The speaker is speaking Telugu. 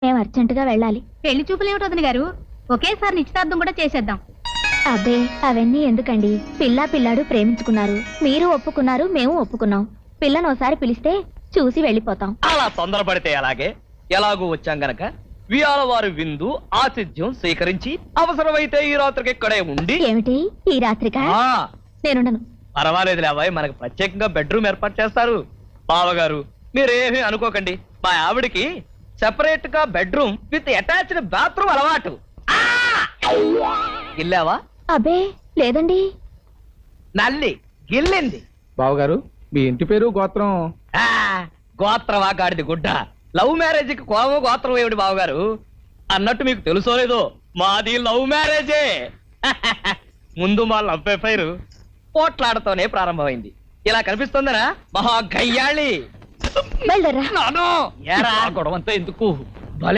మేము అర్జెంటుగా వెళ్ళాలి. పెళ్లి చూపులు ఏమిటి వదిన గారు, ఒకేసారి నిశ్చితార్థం కూడా చేసేద్దాం. అబ్బే అవన్నీ ఎందుకండి? పిల్లా పిల్లాడు ప్రేమించుకున్నారు, మీరు ఒప్పుకున్నారు, మేము ఒప్పుకున్నాం. పిల్లను ఒకసారి పిలిస్తే చూసి వెళ్ళిపోతాం. అలా తొందరపడితే అలాగే, ఎలాగూ వచ్చాం గనక వియాల వారి విందు ఆతిథ్యం స్వీకరించి అవసరమైతే ఈ రాత్రికి ఇక్కడే ఉండి. ఏమిటి ఈ రాత్రికా? నేనుండను. పర్వాలేదులే అబ్బాయి, మనకు ప్రత్యేకంగా బెడ్రూమ్ ఏర్పాటు చేస్తారు. బావగారు మీరేమీ అనుకోకండి, మా ఆవిడికి సెపరేట్ గా బెడ్రూమ్ విత్ అటాచ్డ్ బాత్రూమ్ అలవాటు. గిల్లావా? అబ్బే లేదండి. నల్లి గిల్లింది. బావగారు మీ ఇంటి పేరు గోత్రం? గోత్రమా గాడిది గుడ్డ, లవ్ మ్యారేజ్ కి కోమ గోత్రం ఏమిటి బావగారు? అన్నట్టు మీకు తెలుసో లేదో, మాది లవ్ మ్యారేజే. ముందు మా లవ్ ఎఫైర్ పోట్లాడతోనే ప్రారంభమైంది. ఇలా కనిపిస్తుందనా మహా గయ్యాళి. బయలుదేరా. గొడవంతా ఎందుకు,